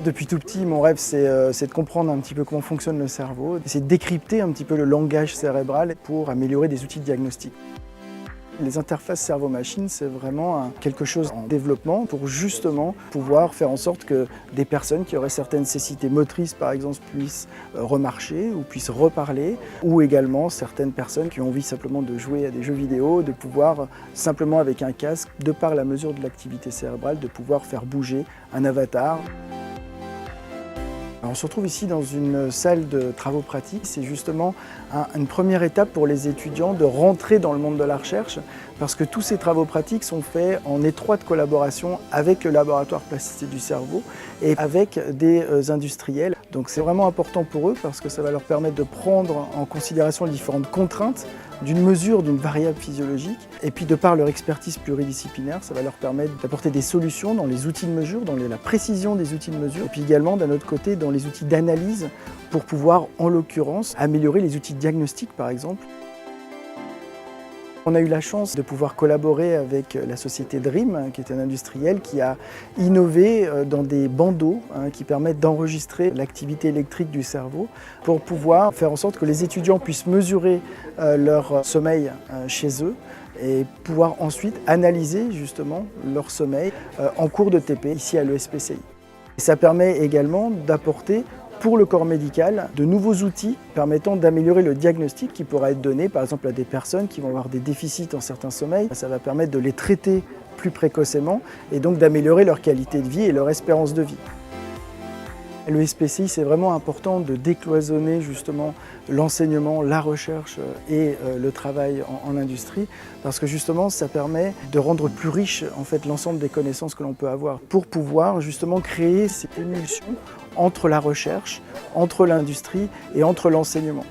Depuis tout petit, mon rêve, c'est de comprendre un petit peu comment fonctionne le cerveau, c'est de décrypter un petit peu le langage cérébral pour améliorer des outils de diagnostic. Les interfaces cerveau-machine, c'est vraiment quelque chose en développement pour justement pouvoir faire en sorte que des personnes qui auraient certaines cécités motrices, par exemple, puissent remarcher ou puissent reparler, ou également certaines personnes qui ont envie simplement de jouer à des jeux vidéo, de pouvoir simplement avec un casque, de par la mesure de l'activité cérébrale, de pouvoir faire bouger un avatar. Alors on se retrouve ici dans une salle de travaux pratiques. C'est justement une première étape pour les étudiants de rentrer dans le monde de la recherche parce que tous ces travaux pratiques sont faits en étroite collaboration avec le laboratoire plasticité du cerveau et avec des industriels. Donc c'est vraiment important pour eux parce que ça va leur permettre de prendre en considération les différentes contraintes d'une mesure d'une variable physiologique et puis de par leur expertise pluridisciplinaire, ça va leur permettre d'apporter des solutions dans les outils de mesure, dans la précision des outils de mesure et puis également d'un autre côté dans les outils d'analyse pour pouvoir en l'occurrence améliorer les outils de diagnostic par exemple. On a eu la chance de pouvoir collaborer avec la société Dream, qui est un industriel qui a innové dans des bandeaux qui permettent d'enregistrer l'activité électrique du cerveau pour pouvoir faire en sorte que les étudiants puissent mesurer leur sommeil chez eux et pouvoir ensuite analyser justement leur sommeil en cours de TP ici à l'ESPCI. Ça permet également d'apporter pour le corps médical, de nouveaux outils permettant d'améliorer le diagnostic qui pourra être donné par exemple à des personnes qui vont avoir des déficits en certains sommeils. Ça va permettre de les traiter plus précocement et donc d'améliorer leur qualité de vie et leur espérance de vie. Le SPCI, c'est vraiment important de décloisonner justement l'enseignement, la recherche et le travail en industrie parce que justement ça permet de rendre plus riche en fait l'ensemble des connaissances que l'on peut avoir pour pouvoir justement créer cette émulsion entre la recherche, entre l'industrie et entre l'enseignement.